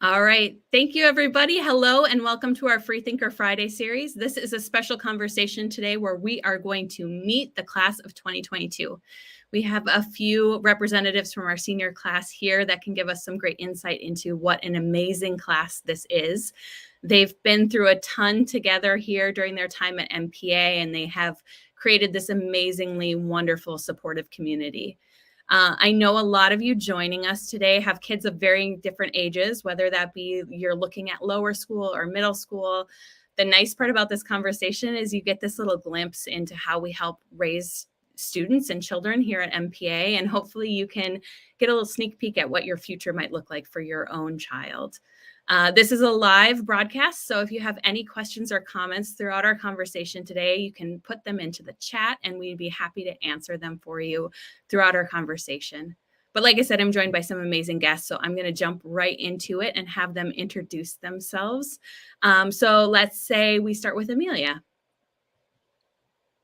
All right. Thank you, everybody. Hello, and welcome to our Freethinker Friday series. This is a special conversation today where we are going to meet the class of 2022. We have a few representatives from our senior class here that can give us some great insight into what an amazing class this is. They've been through a ton together here during their time at MPA, and they have created this amazingly wonderful, supportive community. I know a lot of you joining us today have kids of varying different ages, whether that be you're looking at lower school or middle school. The nice part about this conversation is you get this little glimpse into how we help raise students and children here at MPA, and hopefully you can get a little sneak peek at what your future might look like for your own child. This is a live broadcast, so if you have any questions or comments throughout our conversation today, you can put them into the chat and we'd be happy to answer them for you throughout our conversation. But like I said, I'm joined by some amazing guests, so I'm going to jump right into it and have them introduce themselves. So let's say we start with Amelia.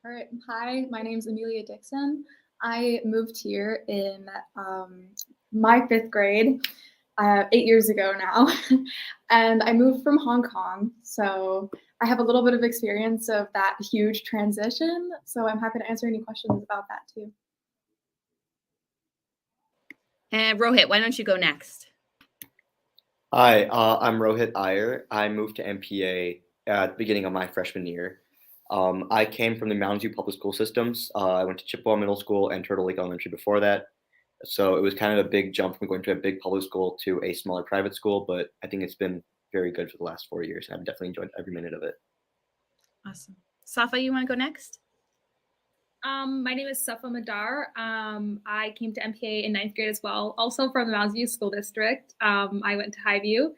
All right. Hi, my name is Amelia Dixon. I moved here in my 5th grade 8 years ago now, and I moved from Hong Kong. So I have a little bit of experience of that huge transition. So I'm happy to answer any questions about that too. And Rohit, why don't you go next? Hi, I'm Rohit Iyer. I moved to MPA at the beginning of my freshman year. I came from the Mountain View public school systems. I went to Chippewa Middle School and Turtle Lake Elementary before that. So it was kind of a big jump from going to a big public school to a smaller private school, but I think it's been very good for the last 4 years. I've definitely enjoyed every minute of it. Awesome. Safa, you want to go next? My name is Safa Madar. I came to MPA in 9th grade as well, also from the Mounds View School District. I went to Highview.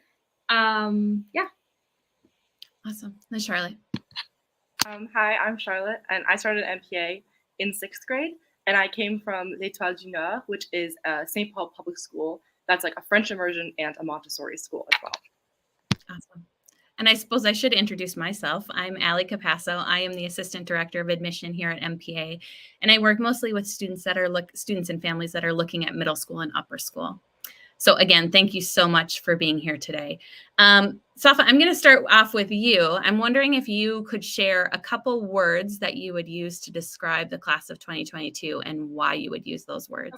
Yeah. Awesome. And Charlotte. Hi, I'm Charlotte, and I started MPA in 6th grade, and I came from l'Étoile du Nord, which is a St. Paul public school. That's like a French immersion and a Montessori school as well. Awesome. And I suppose I should introduce myself. I'm Allie Capasso. I am the Assistant Director of Admission here at MPA, and I work mostly with students and families that are looking at middle school and upper school. So again, thank you so much for being here today. Safa, I'm going to start off with you. I'm wondering if you could share a couple words that you would use to describe the class of 2022 and why you would use those words.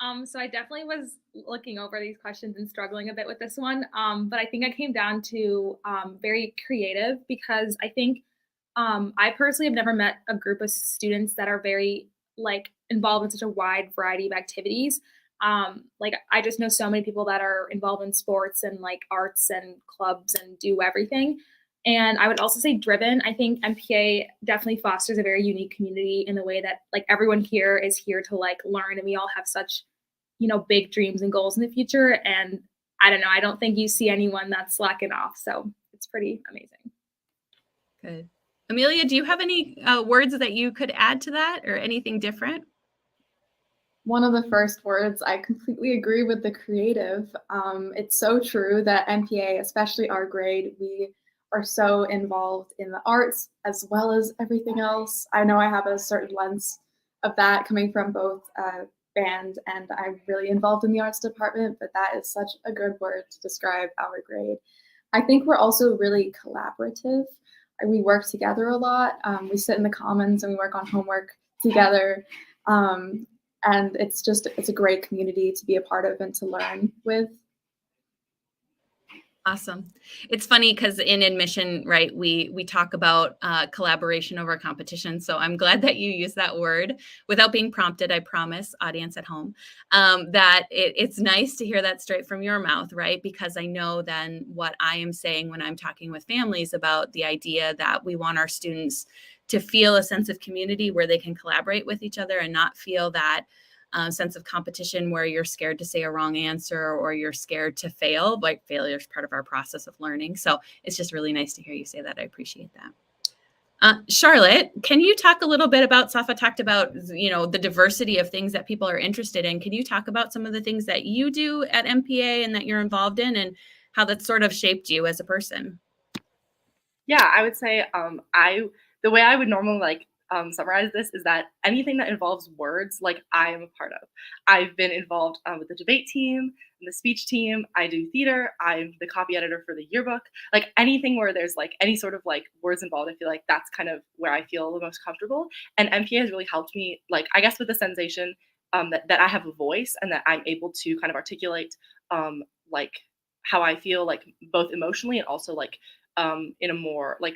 Okay. So I definitely was looking over these questions and struggling a bit with this one. But I think I came down to very creative, because I think I personally have never met a group of students that are very involved in such a wide variety of activities. I just know so many people that are involved in sports and arts and clubs and do everything. And I would also say driven. I think MPA definitely fosters a very unique community in the way that everyone here is here to learn, and we all have such, big dreams and goals in the future. And I don't know, I don't think you see anyone that's slacking off. So it's pretty amazing. Good. Amelia, do you have any words that you could add to that or anything different? One of the first words, I completely agree with the creative. It's so true that MPA, especially our grade, we are so involved in the arts as well as everything else. I know I have a certain lens of that coming from both band, and I'm really involved in the arts department, but that is such a good word to describe our grade. I think we're also really collaborative. We work together a lot. We sit in the commons and we work on homework together. And it's a great community to be a part of and to learn with. Awesome. It's funny because in admission, right, we talk about collaboration over competition. So I'm glad that you use that word without being prompted. I promise, audience at home, that it's nice to hear that straight from your mouth, right? Because I know then what I am saying when I'm talking with families about the idea that we want our students to feel a sense of community where they can collaborate with each other and not feel that sense of competition where you're scared to say a wrong answer or you're scared to fail. Failure is part of our process of learning. So it's just really nice to hear you say that. I appreciate that. Charlotte, can you talk a little bit about, Safa talked about, the diversity of things that people are interested in. Can you talk about some of the things that you do at MPA and that you're involved in and how that sort of shaped you as a person? Yeah, I would say the way I would normally summarize this is that anything that involves words, like I am a part of. I've been involved with the debate team, the speech team. I do theater. I'm the copy editor for the yearbook. Like anything where there's like any sort of like words involved, I feel like that's kind of where I feel the most comfortable. And MPA has really helped me, like I guess with the sensation that I have a voice and that I'm able to kind of articulate like how I feel, like both emotionally and also like in a more like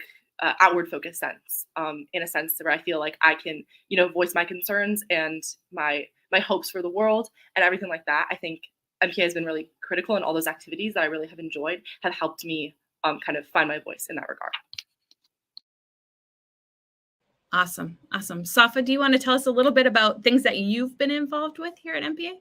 outward focused sense, in a sense where I feel like I can, voice my concerns and my hopes for the world and everything like that. I think MPA has been really critical, and all those activities that I really have enjoyed have helped me kind of find my voice in that regard. Awesome. Safa, do you want to tell us a little bit about things that you've been involved with here at MPA?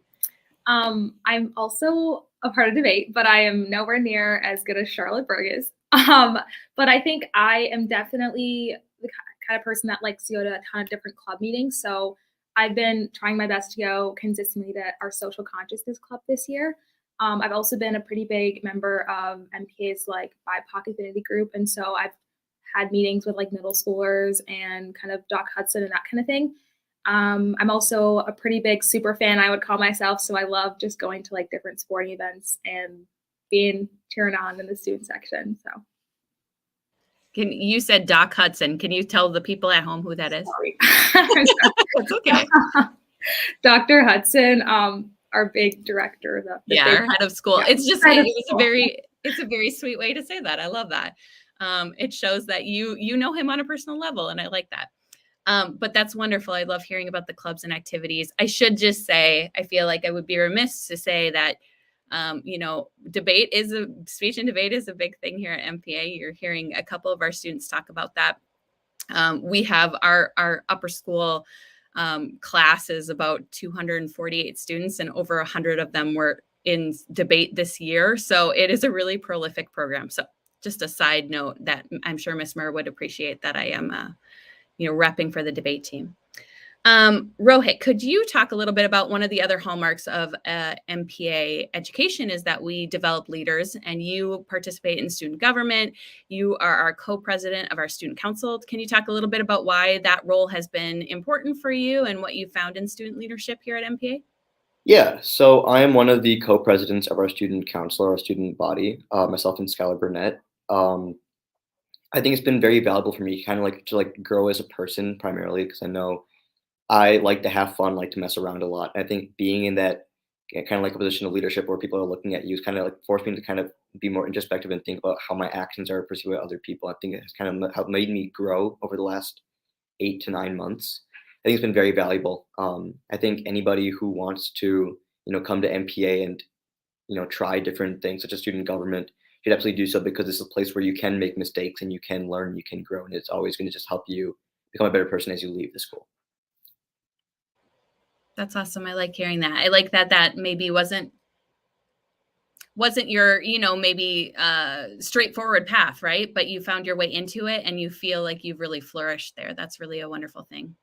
I'm also a part of debate, but I am nowhere near as good as Charlotte Berg is. But I think I am definitely the kind of person that likes to go to a ton of different club meetings. So I've been trying my best to go consistently to our social consciousness club this year. I've also been a pretty big member of MPA's like BIPOC affinity group. And so I've had meetings with like middle schoolers and kind of Doc Hudson and that kind of thing. I'm also a pretty big super fan, I would call myself. So I love just going to like different sporting events and being cheering on in the student section. So you said Doc Hudson. Can you tell the people at home who that is? Sorry. It's okay. Dr. Hudson, our big director. Our head of school. Yeah. It's a very sweet way to say that. I love that. It shows that you know him on a personal level, and I like that. But that's wonderful. I love hearing about the clubs and activities. I should just say, I feel like I would be remiss to say that, speech and debate is a big thing here at MPA. You're hearing a couple of our students talk about that. We have our upper school class is about 248 students, and over 100 of them were in debate this year. So it is a really prolific program. So just a side note that I'm sure Ms. Murr would appreciate that I am repping for the debate team. Rohit, could you talk a little bit about one of the other hallmarks of MPA education is that we develop leaders, and you participate in student government. You are our co-president of our student council. Can you talk a little bit about why that role has been important for you and what you found in student leadership here at MPA? Yeah, so I am one of the co-presidents of our student council, our student body, myself and Skylar Burnett. I think it's been very valuable for me kind of like to grow as a person primarily, because I know I like to have fun, like to mess around a lot. I think being in that kind of like a position of leadership where people are looking at you is kind of like forced me to kind of be more introspective and think about how my actions are perceived by other people. I think it has kind of helped made me grow over the last 8 to 9 months. I think it's been very valuable. I think anybody who wants to, come to MPA and, try different things such as student government should absolutely do so, because it's a place where you can make mistakes and you can learn, you can grow, and it's always going to just help you become a better person as you leave the school. That's awesome. I like hearing that. I like that maybe wasn't your, maybe straightforward path, right? But you found your way into it and you feel like you've really flourished there. That's really a wonderful thing.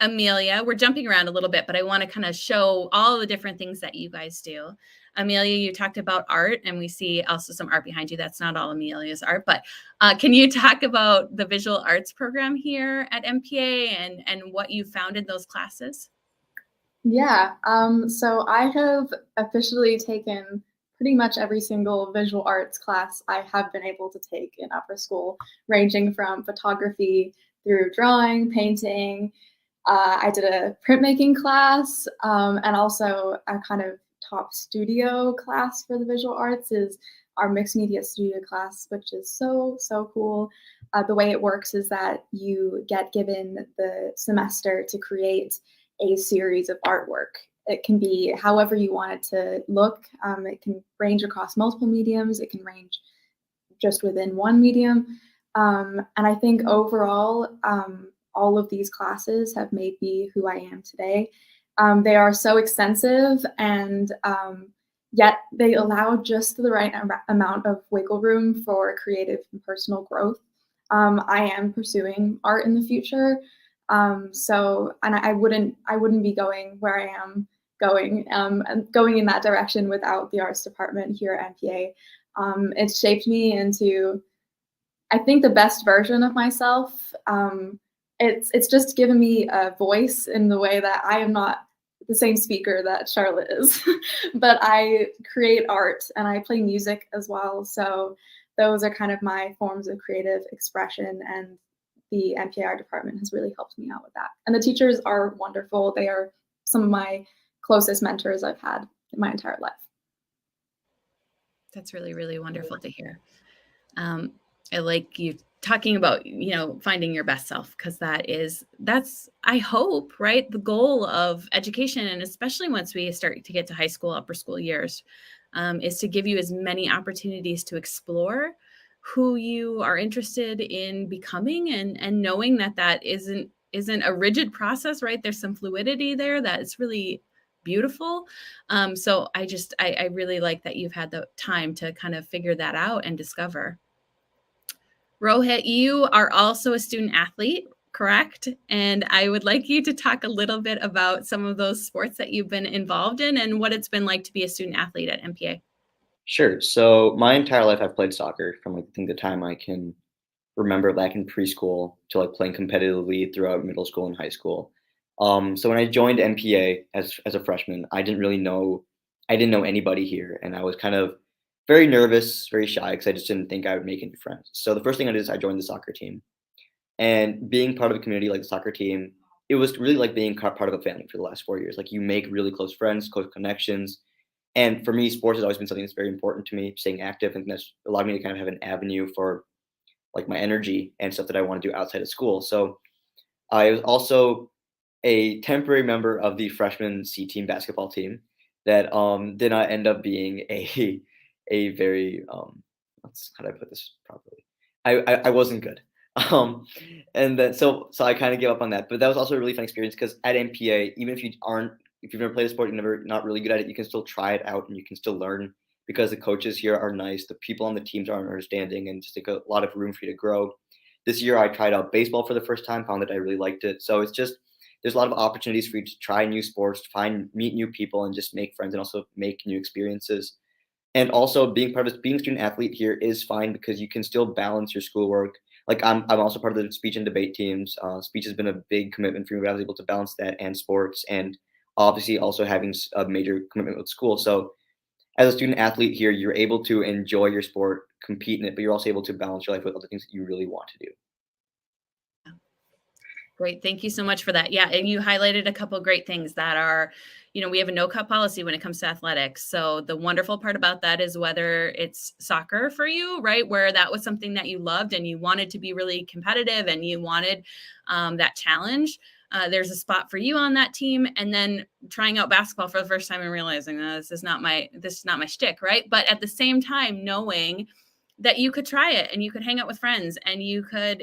Amelia, we're jumping around a little bit, but I want to kind of show all the different things that you guys do. Amelia, you talked about art, and we see also some art behind you. That's not all Amelia's art, but can you talk about the visual arts program here at MPA and what you found in those classes? Yeah, so I have officially taken pretty much every single visual arts class I have been able to take in upper school, ranging from photography through drawing, painting. I did a printmaking class, and also a kind of top studio class for the visual arts is our mixed media studio class, which is so cool. The way it works is that you get given the semester to create a series of artwork. It can be however you want it to look. It can range across multiple mediums. It can range just within one medium. And I think overall, all of these classes have made me who I am today. They are so extensive, and yet they allow just the right amount of wiggle room for creative and personal growth. I am pursuing art in the future, and I wouldn't be going where I am going in that direction without the arts department here at MPA. It's shaped me into, I think, the best version of myself. it's just given me a voice in the way that I am not the same speaker that Charlotte is, but I create art and I play music as well. So those are kind of my forms of creative expression, and the NPR department has really helped me out with that. And the teachers are wonderful. They are some of my closest mentors I've had in my entire life. That's really, really wonderful to hear. I like you talking about, finding your best self, because that's, I hope, right, the goal of education, and especially once we start to get to high school, upper school years, is to give you as many opportunities to explore who you are interested in becoming, and knowing that isn't a rigid process, right? There's some fluidity there that is really beautiful. So I really like that you've had the time to kind of figure that out and discover. Rohit, you are also a student athlete, correct? And I would like you to talk a little bit about some of those sports that you've been involved in and what it's been like to be a student athlete at MPA. Sure. So my entire life I've played soccer from like I think the time I can remember back in preschool to like playing competitively throughout middle school and high school. So when I joined MPA as a freshman, I didn't know anybody here, and I was kind of very nervous, very shy because I just didn't think I would make any friends. So the first thing I did is I joined the soccer team, and being part of a community like the soccer team, it was really like being part of a family for the last 4 years. Like you make really close friends, close connections, and for me, sports has always been something that's very important to me. Staying active, and that's allowed me to kind of have an avenue for like my energy and stuff that I want to do outside of school. So I was also a temporary member of the freshman C team basketball team that did not end up being a very how do I put this properly? I wasn't good. Um, and then so I kind of gave up on that. But that was also a really fun experience because at MPA, even if you've never played a sport, you're not really good at it, you can still try it out and you can still learn because the coaches here are nice, the people on the teams are understanding, and just like a lot of room for you to grow. This year I tried out baseball for the first time, found that I really liked it. So it's just there's a lot of opportunities for you to try new sports, to meet new people, and just make friends and also make new experiences. And also being a student athlete here is fine because you can still balance your schoolwork. Like I'm also part of the speech and debate teams. Speech has been a big commitment for me, but I was able to balance that and sports, and obviously also having a major commitment with school. So as a student athlete here, you're able to enjoy your sport, compete in it, but you're also able to balance your life with other things that you really want to do. Great. Thank you so much for that. Yeah. And you highlighted a couple of great things that are, we have a no cut policy when it comes to athletics. So the wonderful part about that is whether it's soccer for you, right, where that was something that you loved and you wanted to be really competitive and you wanted that challenge. There's a spot for you on that team, and then trying out basketball for the first time and realizing this is not my shtick, right? But at the same time, knowing that you could try it and you could hang out with friends and you could,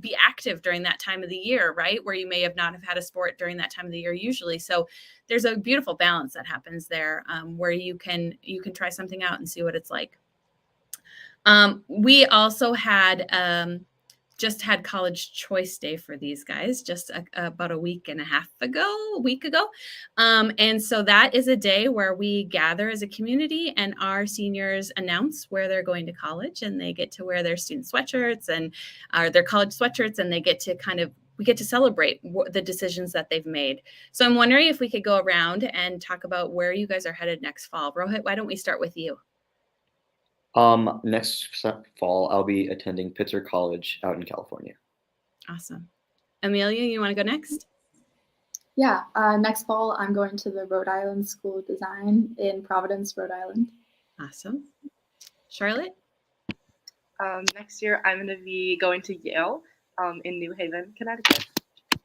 be active during that time of the year, right? Where you may have not have had a sport during that time of the year usually. So there's a beautiful balance that happens there, where you can try something out and see what it's like. We also had just had College Choice Day for these guys just about a week ago. And so that is a day where we gather as a community and our seniors announce where they're going to college, and they get to wear their student sweatshirts and their college sweatshirts, and they get to we get to celebrate the decisions that they've made. So I'm wondering if we could go around and talk about where you guys are headed next fall. Rohit, why don't we start with you? Next fall, I'll be attending Pitzer College out in California. Awesome. Amelia, you want to go next? Yeah, next fall, I'm going to the Rhode Island School of Design in Providence, Rhode Island. Awesome. Charlotte? Next year, I'm going to be going to Yale in New Haven, Connecticut.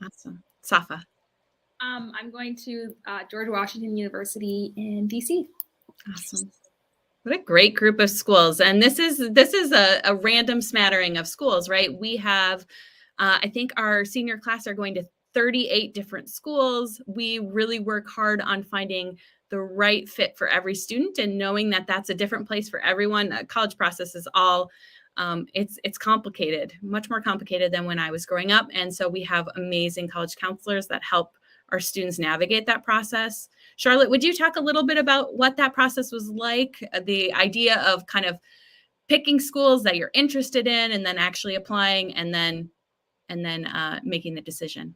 Awesome. Safa? I'm going to George Washington University in DC. Awesome. What a great group of schools. And this is a random smattering of schools, right? We have, I think our senior class are going to 38 different schools. We really work hard on finding the right fit for every student and knowing that that's a different place for everyone. The college process is all, it's complicated, much more complicated than when I was growing up. And so we have amazing college counselors that help our students navigate that process. Charlotte, would you talk a little bit about what that process was like, the idea of kind of picking schools that you're interested in and then actually applying and then and then making the decision?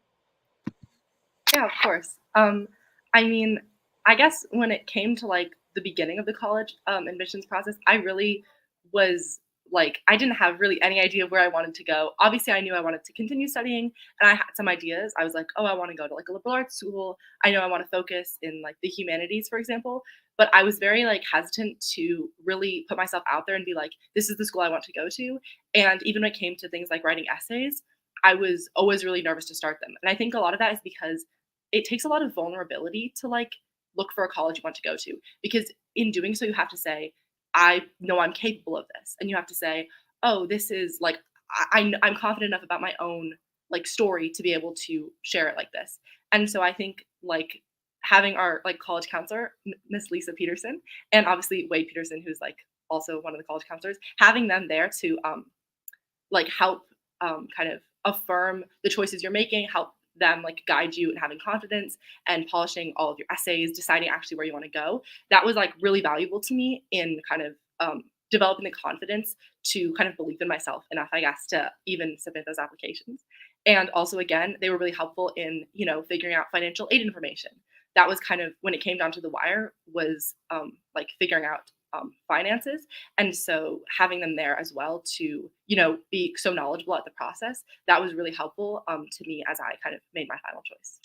Yeah, of course. I mean, I guess when it came to like the beginning of the college admissions process, I really was like, I didn't have really any idea of where I wanted to go. Obviously, I knew I wanted to continue studying, and I had some ideas. I was like, oh, I want to go to like a liberal arts school. I know I want to focus in like the humanities, for example. But I was very like hesitant to really put myself out there and be like, this is the school I want to go to. And even when it came to things like writing essays, I was always really nervous to start them. And I think a lot of that is because it takes a lot of vulnerability to like look for a college you want to go to, because in doing so you have to say, I know I'm capable of this, and you have to say, oh, this is like I'm confident enough about my own like story to be able to share it like this. And so I think like having our like college counselor, Miss Lisa Peterson, and obviously Wade Peterson, who's like also one of the college counselors, having them there to like help kind of affirm the choices you're making, help them like guide you in having confidence and polishing all of your essays, deciding actually where you want to go. That was like really valuable to me in kind of developing the confidence to kind of believe in myself enough, I guess, to even submit those applications. And also, again, they were really helpful in, you know, figuring out financial aid information. That was kind of when it came down to the wire, was like figuring out finances. And so having them there as well to, you know, be so knowledgeable at the process, that was really helpful to me as I kind of made my final choice.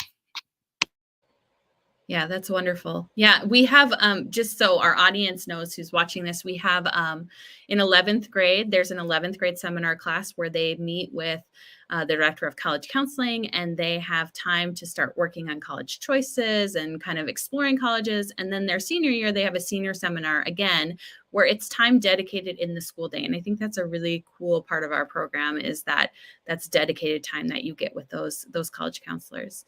Yeah, that's wonderful. Yeah, we have, just so our audience knows who's watching this, we have in 11th grade, there's an 11th grade seminar class where they meet with the director of college counseling, and they have time to start working on college choices and kind of exploring colleges. And then their senior year, they have a senior seminar again, where it's time dedicated in the school day. And I think that's a really cool part of our program, is that that's dedicated time that you get with those college counselors.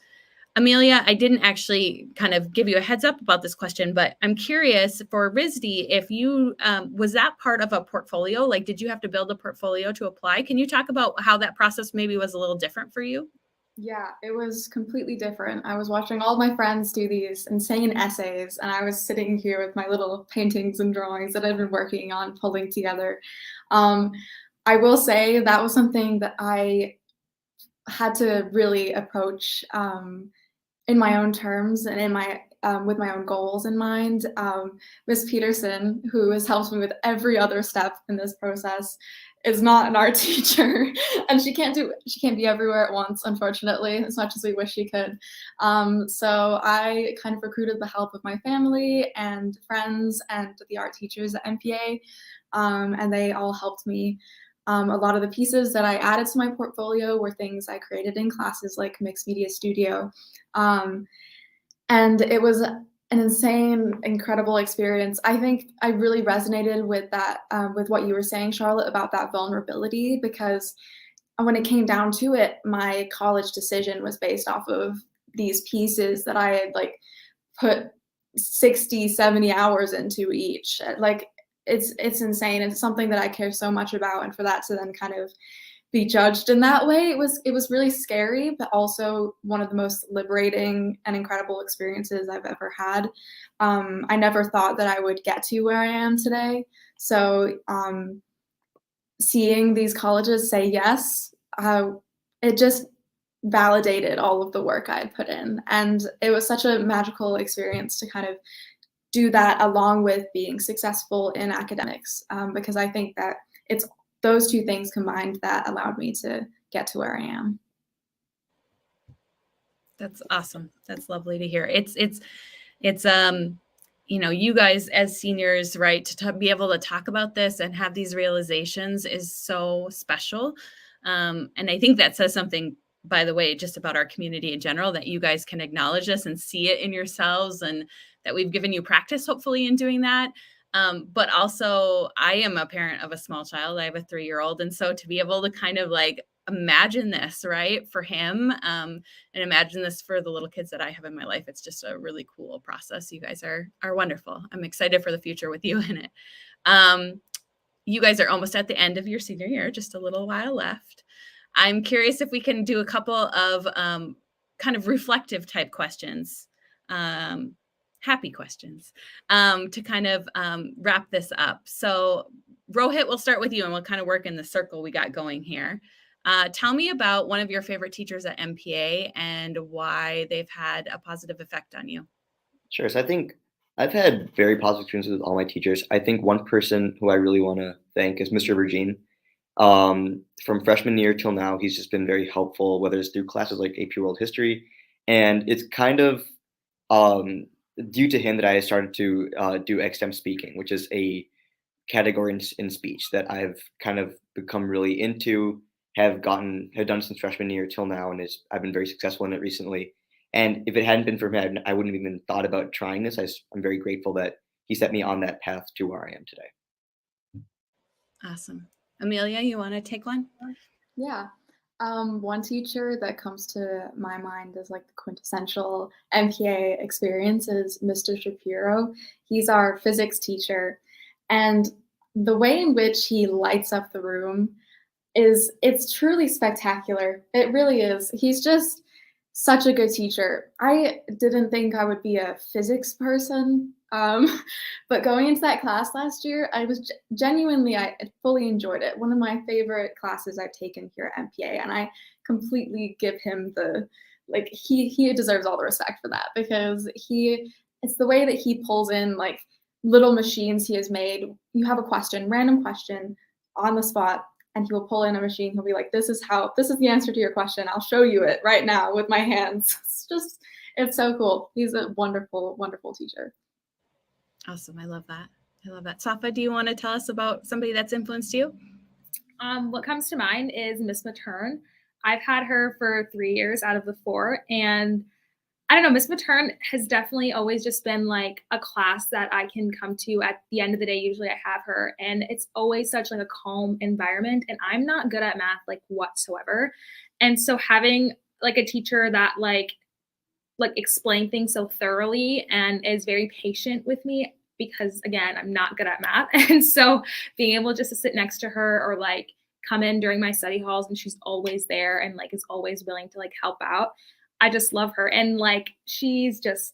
Amelia, I didn't actually kind of give you a heads up about this question, but I'm curious for RISD, if you, was that part of a portfolio? Like, did you have to build a portfolio to apply? Can you talk about how that process maybe was a little different for you? Yeah, it was completely different. I was watching all my friends do these insane essays, and I was sitting here with my little paintings and drawings that I'd been working on pulling together. I will say that was something that I had to really approach in my own terms and in my with my own goals in mind. Miss Peterson, who has helped me with every other step in this process, is not an art teacher, and she can't be everywhere at once, unfortunately, as much as we wish she could. So I kind of recruited the help of my family and friends and the art teachers at MPA, and they all helped me. A lot of the pieces that I added to my portfolio were things I created in classes like Mixed Media Studio. And it was an insane, incredible experience. I think I really resonated with that, with what you were saying, Charlotte, about that vulnerability, because when it came down to it, my college decision was based off of these pieces that I had like put 60, 70 hours into each. Like, it's insane. It's something that I care so much about, and for that to then kind of be judged in that way, it was really scary, but also one of the most liberating and incredible experiences I've ever had. I never thought that I would get to where I am today. So seeing these colleges say yes, it just validated all of the work I had put in, and it was such a magical experience to kind of do that along with being successful in academics, because I think that it's those two things combined that allowed me to get to where I am. That's awesome. That's lovely to hear. It's you know, you guys as seniors, right, to be able to talk about this and have these realizations is so special. And I think that says something, by the way, just about our community in general, that you guys can acknowledge this and see it in yourselves, and that we've given you practice, hopefully, in doing that. But also, I am a parent of a small child. I have a 3-year-old. And so to be able to kind of like imagine this, right, for him, and imagine this for the little kids that I have in my life, it's just a really cool process. You guys are wonderful. I'm excited for the future with you in it. You guys are almost at the end of your senior year, just a little while left. I'm curious if we can do a couple of kind of reflective type questions, happy questions, to kind of wrap this up. So Rohit, we'll start with you and we'll kind of work in the circle we got going here. Tell me about one of your favorite teachers at MPA and why they've had a positive effect on you. Sure. So I think I've had very positive experiences with all my teachers. I think one person who I really want to thank is Mr. Virgin. From freshman year till now, he's just been very helpful, whether it's through classes like AP World History, and it's kind of um, due to him that I started to do extem speaking, which is a category in speech that I've kind of become really into, have done since freshman year till now, and I've been very successful in it recently. And if it hadn't been for him, I wouldn't have even thought about trying this. I'm very grateful that he set me on that path to where I am today. Awesome. Amelia, you want to take one? Yeah. One teacher that comes to my mind as like the quintessential MPA experience is Mr. Shapiro. He's our physics teacher. And the way in which he lights up the room it's truly spectacular. It really is. He's just such a good teacher. I didn't think I would be a physics person, but going into that class last year, I was genuinely, I fully enjoyed it. One of my favorite classes I've taken here at MPA, and I completely give him he deserves all the respect for that because it's the way that he pulls in like little machines he has made. You have a question, random question on the spot, and he will pull in a machine. He'll be like, this is the answer to your question. I'll show you it right now with my hands. It's so cool. He's a wonderful, wonderful teacher. Awesome. I love that. Safa, do you want to tell us about somebody that's influenced you? What comes to mind is Miss Matern. I've had her for 3 years out of the 4, and I don't know, Miss Matern has definitely always just been like a class that I can come to at the end of the day. Usually I have her, and it's always such like a calm environment, and I'm not good at math like whatsoever. And so having like a teacher that like explain things so thoroughly and is very patient with me, because again, I'm not good at math. And so being able just to sit next to her or like come in during my study halls and she's always there and like is always willing to like help out. I just love her. And like she's just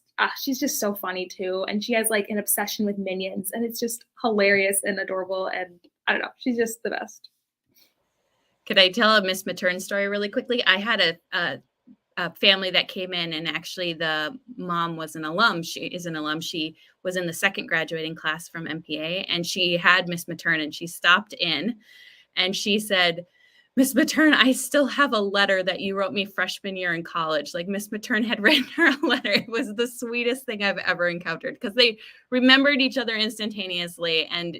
so funny too. And she has like an obsession with Minions, and it's just hilarious and adorable. And I don't know, she's just the best. Could I tell a Miss Matern story really quickly? I had a family that came in, and actually the mom was an alum. She is an alum. She was in the second graduating class from MPA, and she had Miss Matern, and she stopped in and she said, Miss Matern, I still have a letter that you wrote me freshman year in college. Like Miss Matern had written her a letter. It was the sweetest thing I've ever encountered because they remembered each other instantaneously. And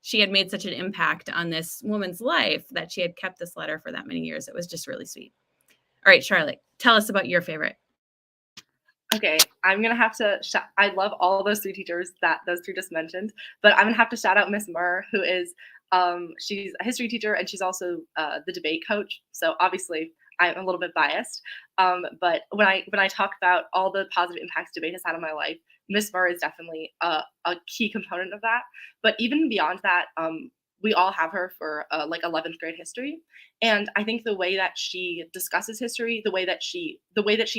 she had made such an impact on this woman's life that she had kept this letter for that many years. It was just really sweet. All right, Charlotte, tell us about your favorite. Okay, I'm gonna have to. I love all those 3 teachers that those 3 just mentioned, but I'm gonna have to shout out Miss Murr, who is she's a history teacher and she's also the debate coach. So obviously I'm a little bit biased, but when I talk about all the positive impacts debate has had on my life, Miss Murr is definitely a key component of that. But even beyond that, we all have her for like 11th grade history, and I think the way that she discusses history, the way that she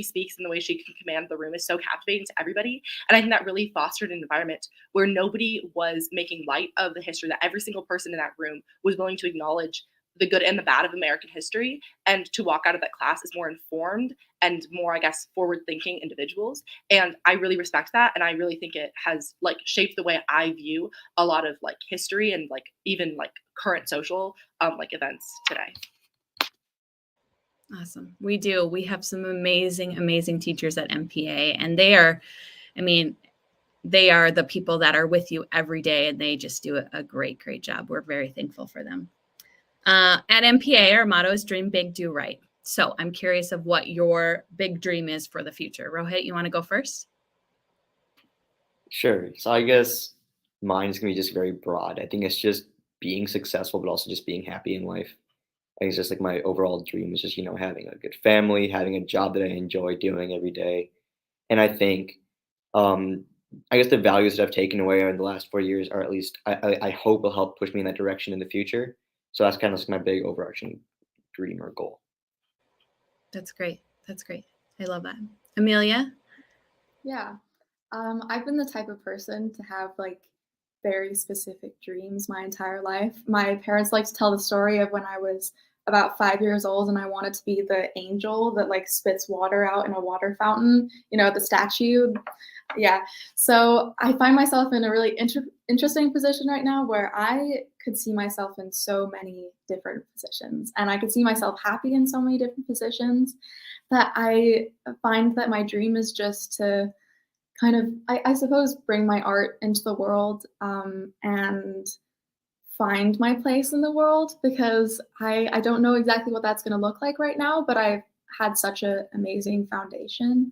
speaks, and the way she can command the room is so captivating to everybody. And I think that really fostered an environment where nobody was making light of the history, that every single person in that room was willing to acknowledge the good and the bad of American history, and to walk out of that class as more informed and more, I guess, forward-thinking individuals. And I really respect that, and I really think it has like shaped the way I view a lot of like history and like even like current social like events today. Awesome. We do. We have some amazing, amazing teachers at MPA, and they are the people that are with you every day, and they just do a great, great job. We're very thankful for them. At MPA, our motto is dream big, do right. So I'm curious of what your big dream is for the future. Rohit, you want to go first? Sure. So I guess mine is going to be just very broad. I think it's just being successful, but also just being happy in life. I think it's just like my overall dream is just, having a good family, having a job that I enjoy doing every day. And I think, I guess the values that I've taken away in the last 4 years are at least, I hope will help push me in that direction in the future. So that's kind of like my big overarching dream or goal. That's great. That's great. I love that. Amelia? Yeah. I've been the type of person to have like very specific dreams my entire life. My parents like to tell the story of when I was about 5 years old, and I wanted to be the angel that like spits water out in a water fountain, the statue. Yeah. So I find myself in a really interesting position right now where I could see myself in so many different positions, and I could see myself happy in so many different positions, that I find that my dream is just to kind of, I suppose, bring my art into the world, and find my place in the world, because I don't know exactly what that's going to look like right now, but I've had such an amazing foundation.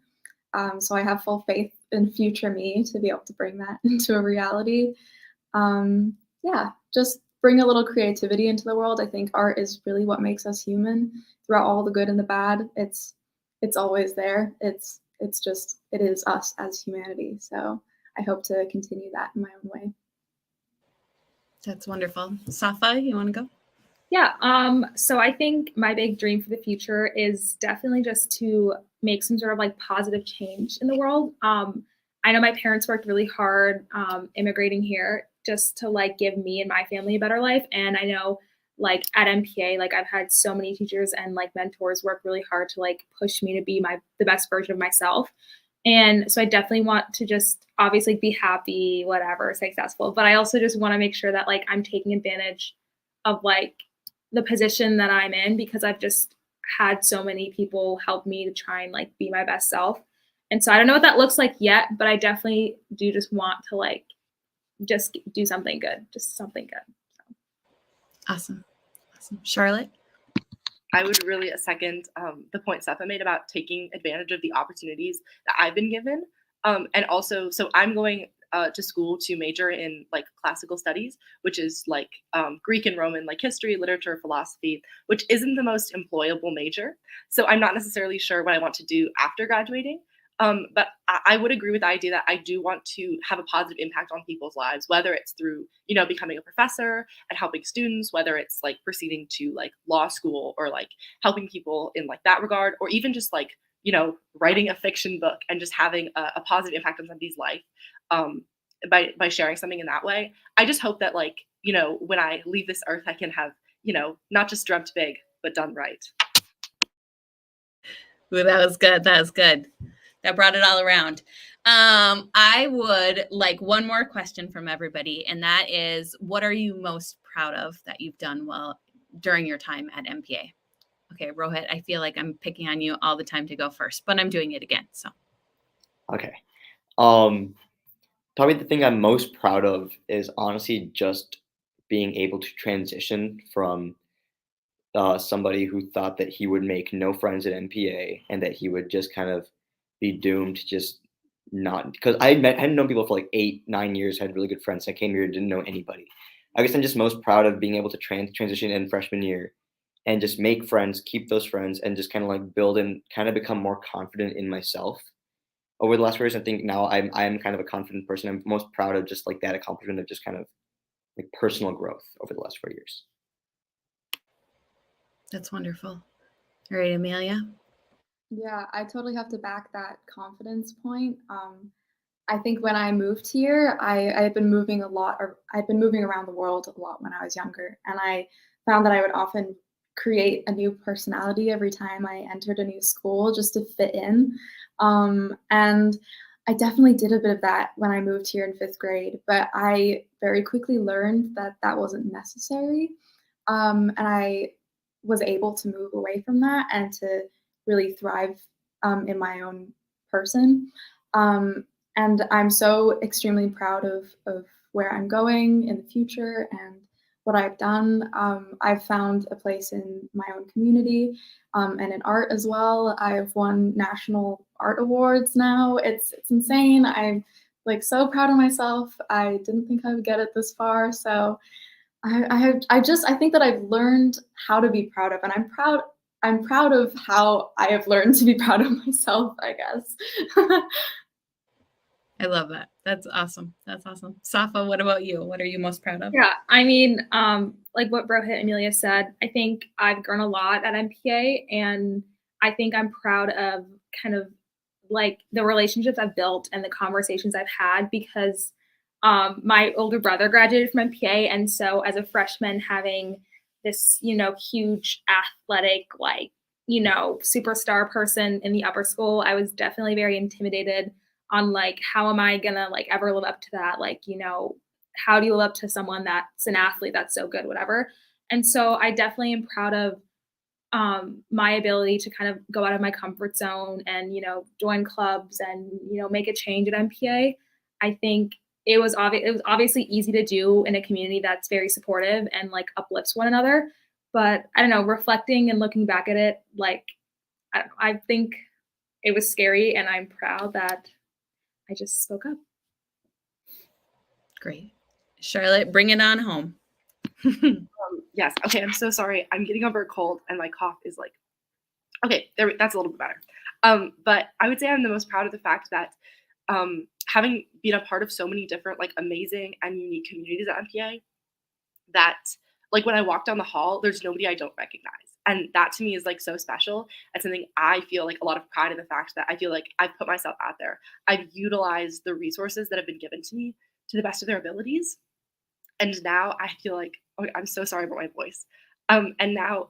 So I have full faith in future me to be able to bring that into a reality. Yeah, just bring a little creativity into the world. I think art is really what makes us human. Throughout all the good and the bad, it's always there. It is us as humanity. So I hope to continue that in my own way. That's wonderful. Safa, you want to go? Yeah. So I think my big dream for the future is definitely just to make some sort of like positive change in the world. I know my parents worked really hard immigrating here just to like give me and my family a better life. And I know like at MPA, like I've had so many teachers and like mentors work really hard to like push me to be the best version of myself. And so I definitely want to just obviously be happy, whatever, successful. But I also just want to make sure that like I'm taking advantage of like the position that I'm in, because I've just had so many people help me to try and like be my best self. And so I don't know what that looks like yet, but I definitely do just want to like just do something good, just something good. So. Awesome. Charlotte? I would really second the point Safa made about taking advantage of the opportunities that I've been given. And also, so I'm going to school to major in like classical studies, which is like Greek and Roman, like history, literature, philosophy, which isn't the most employable major. So I'm not necessarily sure what I want to do after graduating. But I would agree with the idea that I do want to have a positive impact on people's lives, whether it's through, becoming a professor and helping students, whether it's like proceeding to like law school or like helping people in like that regard, or even just like, writing a fiction book and just having a positive impact on somebody's life by sharing something in that way. I just hope that like, when I leave this earth, I can have, not just dreamt big, but done right. Ooh, that was good. That was good. That brought it all around. I would like one more question from everybody, and that is, what are you most proud of that you've done well during your time at MPA? Okay, Rohit, I feel like I'm picking on you all the time to go first, but I'm doing it again. So. Okay. Probably the thing I'm most proud of is honestly just being able to transition from somebody who thought that he would make no friends at MPA and that he would just kind of be doomed to just not, because hadn't known people for like 8-9 years, had really good friends. I came here, didn't know anybody. I guess I'm just most proud of being able to transition in freshman year and just make friends, keep those friends, and just kind of like build and kind of become more confident in myself. Over the last 4 years, I think now I'm kind of a confident person. I'm most proud of just like that accomplishment of just kind of like personal growth over the last 4 years. That's wonderful. All right, Amelia. Yeah, I totally have to back that confidence point. I think when I moved here, I had been moving a lot, or I'd been moving around the world a lot when I was younger, and I found that I would often create a new personality every time I entered a new school just to fit in. And I definitely did a bit of that when I moved here in 5th grade, but I very quickly learned that that wasn't necessary. And I was able to move away from that and to really thrive in my own person. And I'm so extremely proud of where I'm going in the future and what I've done. I've found a place in my own community and in art as well. I've won national art awards now. It's insane. I'm like so proud of myself. I didn't think I would get it this far. So I think that I've learned how to be proud of, and I'm proud of how I have learned to be proud of myself, I guess. I love that. That's awesome. That's awesome. Safa, what about you? What are you most proud of? Yeah, I mean, like what Rohit and Amelia said, I think I've grown a lot at MPA, and I think I'm proud of kind of like the relationships I've built and the conversations I've had, because my older brother graduated from MPA, and so as a freshman, having this, huge athletic, like, superstar person in the upper school. I was definitely very intimidated on like, how am I gonna like ever live up to that? Like, how do you live up to someone that's an athlete that's so good, whatever. And so I definitely am proud of my ability to kind of go out of my comfort zone and, join clubs and, make a change at MPA. I think it was obviously easy to do in a community that's very supportive and like uplifts one another. But I don't know, reflecting and looking back at it, like, I think it was scary, and I'm proud that I just spoke up. Great. Charlotte, bring it on home. Yes. Okay. I'm so sorry. I'm getting over a cold and my cough is like, okay, that's a little bit better. But I would say I'm the most proud of the fact that having been a part of so many different like amazing and unique communities at MPA, that like when I walk down the hall, there's nobody I don't recognize. And that to me is like so special. It's something I feel like a lot of pride in the fact that I feel like I've put myself out there. I've utilized the resources that have been given to me to the best of their abilities. And now I feel like, oh, I'm so sorry about my voice. And now,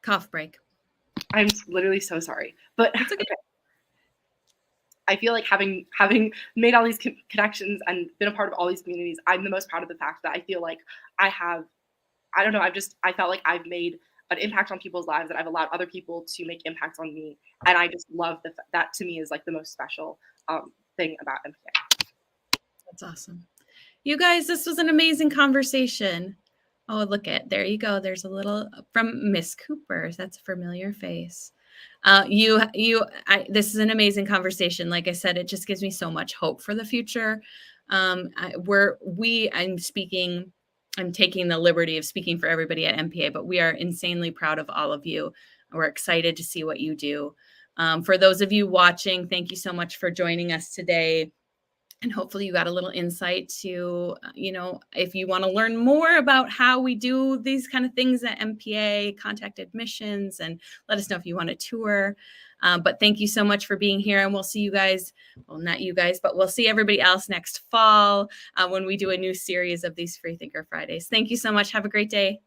Cough break. I'm literally so sorry. But It's okay. I feel like having made all these connections and been a part of all these communities, I'm the most proud of the fact that I feel like I don't know, I felt like I've made an impact on people's lives, that I've allowed other people to make impacts on me. And I just love that to me is like the most special thing about MPA. That's awesome. You guys, this was an amazing conversation. Oh, there you go. There's a little from Miss Cooper. That's a familiar face. This is an amazing conversation. Like I said, it just gives me so much hope for the future. I'm taking the liberty of speaking for everybody at MPA, but we are insanely proud of all of you. We're excited to see what you do. For those of you watching, thank you so much for joining us today. And hopefully you got a little insight to, if you want to learn more about how we do these kind of things at MPA, contact admissions, and let us know if you want a tour. But thank you so much for being here. And we'll see you guys, well, not you guys, but we'll see everybody else next fall when we do a new series of these Freethinker Fridays. Thank you so much. Have a great day.